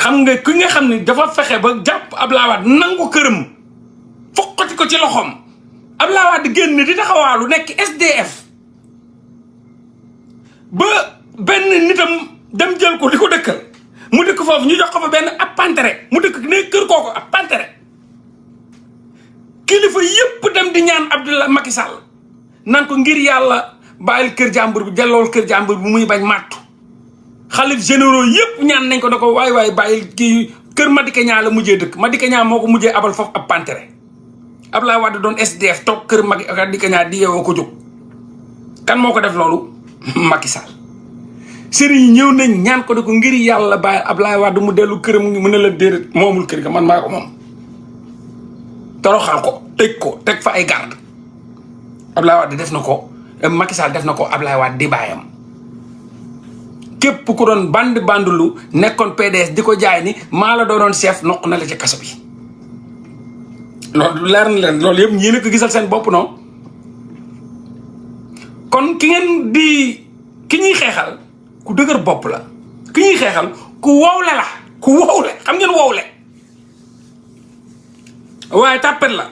xam nga ki nga xam ni dafa fexe ba jàpp Abdoulaye Wade nangu këram foqati ko ci loxoom Abdoulaye Wade génn di taxawaalu nekk SDF ba benn nitam dem jël ko di ko dëkkal mu dëkk foofu ñu jox ko fa benn ab pantere mu dëkk ne kër kooku ab pantere kilifa yépp dem di ñaan Abdoulaye Macky Sall naan ko ngir yàlla bàyyil kër jàmbur bi dellool kër jàmbur bi muy bañ màttu xalif généraux yépp ñaan nañ ko da ko waay bàyyil kii kër Madické Niang la mujjee dëkk Madické Niang moo ko mujjee abal foofu ab pantere Abdoulaye Wade doon SDF toog kër Madické Niang di yeewoo ko jóg kan moo ko def loolu Macky Sall sëriñ ñëw nañ ñaan ko da ko ngir yàlla bàyyi Abdoulaye Wade mu dellu këram mu ne la déedéet moomul kër ga man maa ko moom toroxal ko tëj ko teg fa ay garde Abdoulaye Wade def na ko Macky Sall def na ko Abdoulaye Wade di bàyyam képp ku doon bandulu nekkoon PDS di ko jaay ni maa la doonoon chef noq na la ci kaso bi loolu leer na leen loolu yëpp ñii ko gisal seen bopp non kon ki ngeen di ki ñuy xeexal ku dëgër bopp la ki ñuy xeexal ku wowle la ku wowle xam ngeen wowle waaye tàppet la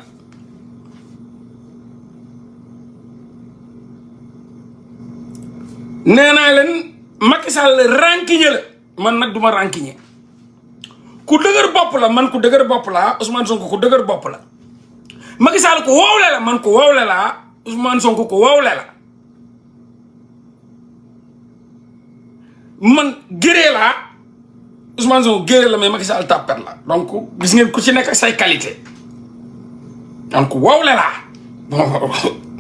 nee naa leen Macky Sall rankiñe la man nag duma rankiñe ku dëgër bopp la man ku dëgër bopp laa Ousmane Sonko ku dëgër bopp la Macky Sall ku wowle la man ku wowle laa Ousmane Sonko ku wowle la man géree laa Ousmane Sonko géree la mais Macky Sall tàppet la donc gis ngeen ku ci nekk ak say qualité donc wowle laa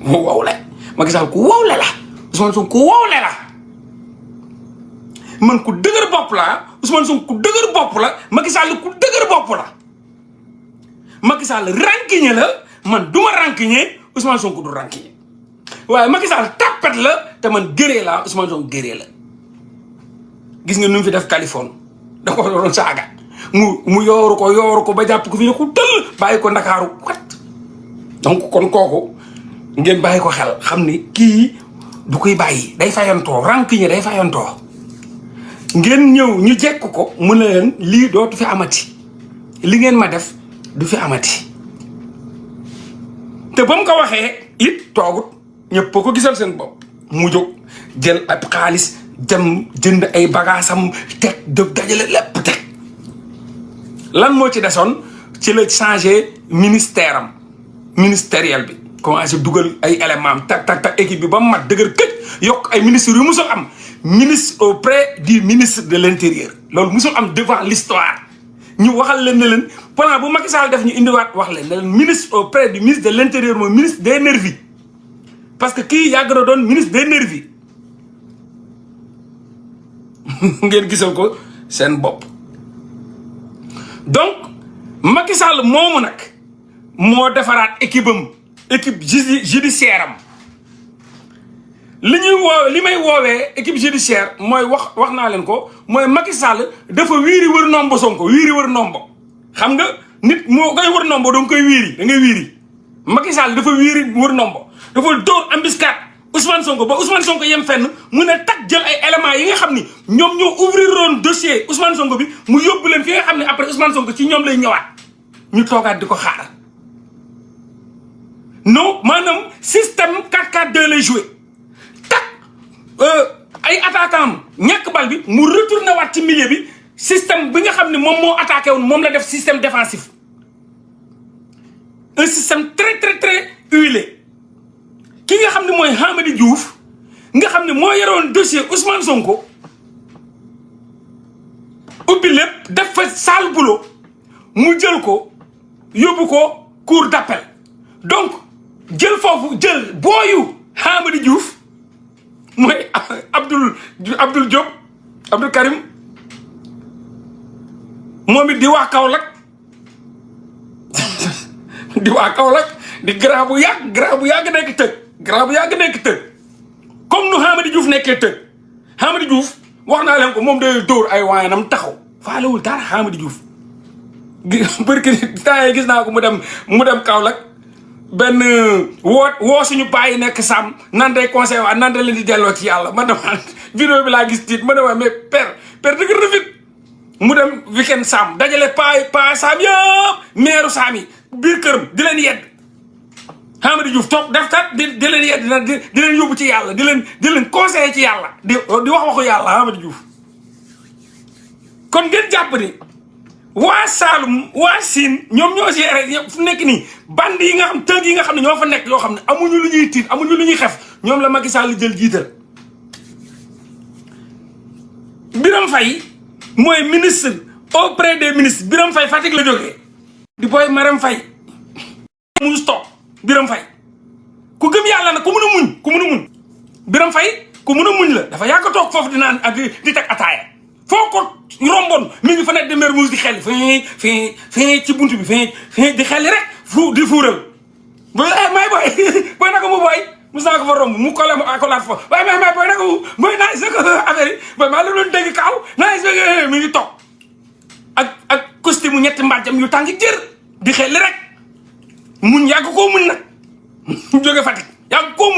wowle Macky Sall ku wowle la Ousmane Sonko ku wowle la man ku dëgër bopp la Ousmane Sonko ku dëgër bopp la Macky Sall ku dëgër bopp la Macky Sall rankiñe la man duma rankiñe Ousmane Sonko du rankiñe waaye Macky Sall tàppet la te man géree laa Ousmane Sonko géree la gis nga nu mu fi def Californie da ko doon saaga mu yooru ko ba jàpp ko fi ne ko tëll bàyyi ko Ndakaaru wat donc kon kooku ngeen bàyyi ko xel xam ni kii du koy bàyyi day fayantoo rankiñe day fayantoo ngeen ñëw ñu jekk ko mu ne leen lii dootu fi amati li ngeen ma def du fi amati te ba mu ko waxee it toogut ñëpp ko gisal seen bopp mu jóg jël ab xaalis dem jënd ay bagaasam teg dajale lépp teg lan moo ci desoon ci la changé ministère am ministériel bi commencé dugal ay éléments am tak équipe bi ba mu mat dëgër këj yokk ay ministres yu musul am ministre auprès du ministre de l'intérieur loolu musul am devant l'histoire ñu waxal leen ne leen plan bu Macky Sall def ñu indiwaat wax leen ne leen ministre auprès du ministre de l'intérieur mooy ministre des nervis parce que kii yàgg na doon ministre des nervis ngeen gisal ko seen bopp donc Macky Sall moomu nag moo defaraat équipe am équipe judiciaire am li may woowee équipe judiciaire mooy wax naa leen ko mooy Macky Sall dafa wiiri wër nombo Sonko wiiri wër nombo xam nga nit moo koy wër nombo danga koy wiiri da ngay wiiri Macky Sall dafa wiiri wër nombo dafa dóor embuscade Ousmane Sonko ba Ousmane Sonko yem fenn mu ne tak jël ay éléments yi nga xam ni ñoom ñoo ouvriroon dossier Ousmane Sonko bi mu yóbbu leen fi nga xam ne après Ousmane Sonko ci ñoom lay ñëwaat ñu toogaat di ko xaar non maanaam système 4-4-2 lay joué tak ay attaquant ñàkk bal bi mu retourné waat ci milieu bi système bi nga xam ne moom moo attaqué woon moom la def système défensif un système très très très huilé ki nga xam ne mooy Hamady Diouf nga xam ne moo yoroon dossier Ousmane Sonko ubbi lépp def fa sale boulot mu jël ko yóbbu ko cour d'appel donc jël foofu jël booyu Hamady Diouf mooy Abdoul Diop Abdou Karim moom it di waa Kaolack di waa Kaolack di grand bu yàgg nekk tëj grand bu yàgg nekk tëj comme nu Hamady Diouf nekkee tëj Hamady Diouf wax naa leen ko moom day dóor ay waayanam taxaw faalewul dara Hamady Diouf bërki temps yi gis naa ko mu dem Kaolack benn woo suñu bàyyi nekk sàmm nan day conseil waa nan da leen di delloo ci yàlla man dama vidéo bi laa gis tiit ma ne waa mais père dëgg rafet mu dem weekend Sam dajale pa Sam yëpp meeru Sam yi biir këram di leen yedd Hamady Diouf toog def tat di leen yedd di leen yóbbu ci yàlla di leen conseiller ci yàlla di wax waxu yàlla Hamady Diouf kon ngeen jàpp ni waa Saalum waa Siin ñoom ñoo si fu nekk nii band yi nga xam tëg yi nga xam ne ñoo fa nekk yoo xam ne amuñu lu ñuy tiit amuñu lu ñuy xef ñoom la Macky Sall jël jiital Birame Faye mooy ministre auprès des ministres Birame Faye Fatick la jógee di booy Marème Faye mu stop Birame Faye ku gëm yàlla nag ku mun a muñ Birame Faye ku mun a muñ la dafa yàgg toog foofu di naan ak di teg ataaya foo ko romboon mi ngi fa nekk de Mermoz di xel fii ci buntu bi fii di xel rek di fuural ba may booy naka mu booy mos naa ko fa romb mu collé ma accolade fa waaye may booy naka mu booy naa is affaire yi booy maa la doon dégg kaaw naa is mi ngi toog ak costume ñetti mbàjjam yu tàng jër di xel rek muñ yàgg koo muñ nag jóge Fatick yàgg koo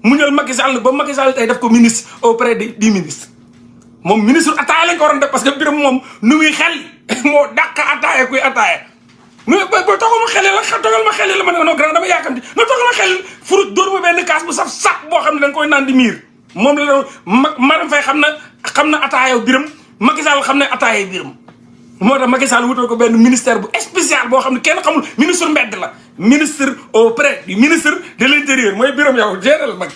muñal Macky Sall ba Macky Sall tey def ko ministre auprès du ministre moom ministre ataaya lañ ko waroon def parce que Birame moom nu muy xel moo dàq ataaya kuy ataaya mais ba toogal ma xel la ma ne non grand dama yaakamti non toogal ma xel furut dóor ma benn kaas bu saf sax boo xam ne da nga koy naan di miir moom la doon Marème Faye xam na ataaya Birame Macky Sall xam ne ataaya Birame moo tax Macky Sall wutal ko benn ministère bu spécial boo xam ne kenn xamul ministre mbedd la ministre auprès du ministre de l'intérieur mooy Birame yow géral ma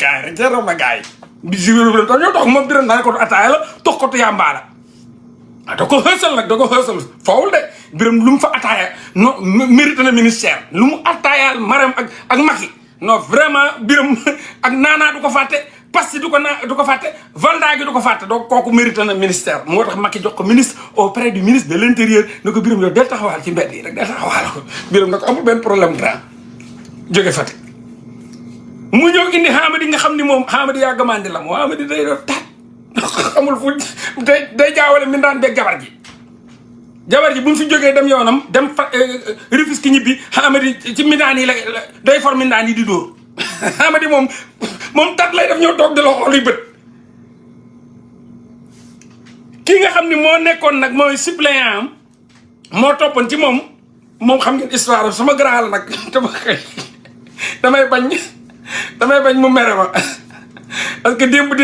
gaay bi si ñoo toog moom Birame naa ko ataaya la tox ko tu yàmbaa la da ko xësal nag da ko xësal fawul de Birame lu mu fa ataaya non mérite na ministère lu mu ataayaal Marème ak Macky non vraiment Birame ak naanaa du ko fàtte Pasti du ko fàtte Valda gi du ko fàtte donc kooku mérite na ministère moo tax Macky jox ko ministre auprès du ministre de l'intérieur ne ko Birame yow del taxawaal ci mbedd yi rek del taxawaal ko Birame na ko amul benn problème grand jóge Fatick mu ñëw indi Hamady nga xam ni moom Hamady yaa gamandi la moo Hamady day doon taat xamul fu day jaawale mindaan beeg jabar ji bu mu fi jógee dem yoonam dem fa Rufisque ñibbi Hamady ci mindaan yi la day for mindaan yi di dóor Hamady moom tat lay def ñoo toog di la xool bët ki nga xam ni moo nekkoon nag mooy suppléant am moo toppoon ci moom xam ngeen histoire sama grand la nag damay bañ mu mere ma parce que démb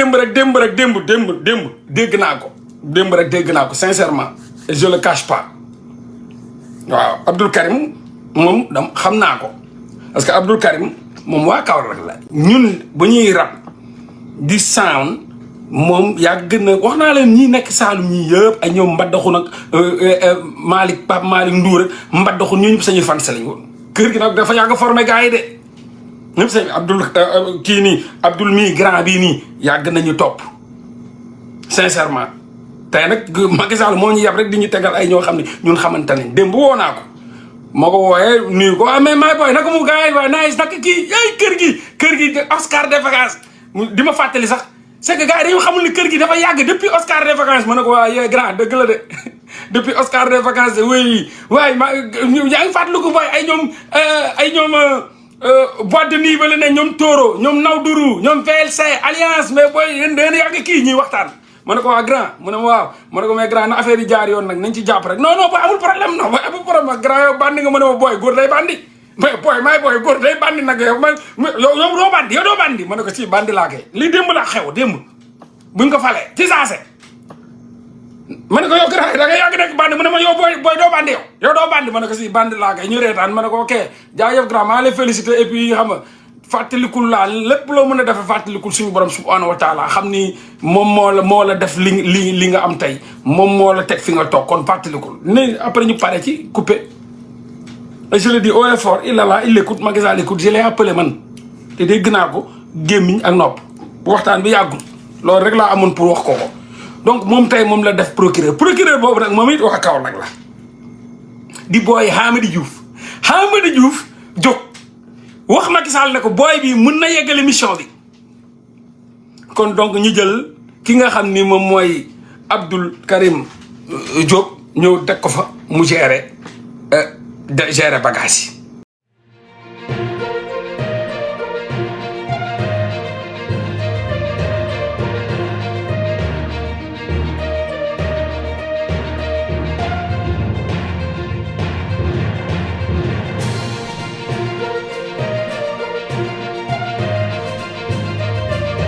dégg naa ko sincèrement et je le cache pas waaw Abdoul Karim moom xam naa ko parce que Abdoul Karim moom waa Kaolack la ñun bu ñuy rap di sound moom yàgg na wax naa leen ñi nekk Saalum ñii yëpp ay ñoom mbaddaxu nag Pape Malick Ndour ak mbaddaxu ñu ñëpp sañuy fan sa lañ woon kër gi nag dafa yàgg formé gars yi de ñëpp sañ Abdoul mii grand bii nii yàgg nañu topp sincèrement tey nag Macky Sall moo ñu yab rek di ñu tegal ay ñoo xam ne ñun xamante ne démb woo naa ko moo ko wooyee nuyu ko mais may booy naka mu gars yi waaye nice naka kii ay kër gi Oscar des vacances di ma fàttali sax c'est que gars yi dañu xamul ni kër gi dafa yàgg depuis Oscar des vacances ma ne ko waa yee grand dëgg la de depuis Oscar des vacances de wéy waaye yaa ngi fàttali ko booy ay ñoom boîte de nuit ba la ne ñoom Toro ñoom Nawduru ñoom VLC alliance mais booy yéen yàgg kii ñuy waxtaan ma ne ko waa grand mu ne ma waaw ma ne ko mais grand na affaire yi jaar yoon nag nañ ci jàpp rek non booy amul problème non booy amul problème grand yow bandi nga ma ne ma booy góor day bandi mais booy góor day bandi nag yow yow doo bandi ma ne ko si bandi laa kay lii démb laa xew démb buñ ko falee ci saase ma ne ko yow grand da nga yàgg nekk bandi mu ne ma yow booy doo bandi yow doo bandi ma ne ko si bandi laa kay ñu reetaan ma ne ko ok jaajëf grand maa lay félicité et puis xam nga fàttalikul laa lépp loo mën a defee fàttalikul suñu borom subhanahu wa taala xam ni moom moo la def li nga am tey moom moo la teg fi nga toog kon fàttalikul ne après ñu pare ci coupé et je le dis haut et fort il est là il écoute Macky Sall écoute je l'ai appelé man te dégg naa ko gémmiñ ak nopp waxtaan bi yàggul loolu rek laa amoon pour wax ko donc moom tey moom la def procureur boobu nag moom it waa Kaolack la di booy Hamady Diouf jóg wax Macky Sall ne ko booy bi mën na yeggale mission bi kon donc ñu jël ki nga xam ni moom mooy Abdoul Karim Diop ñëw teg ko fa mu gérer bagage yi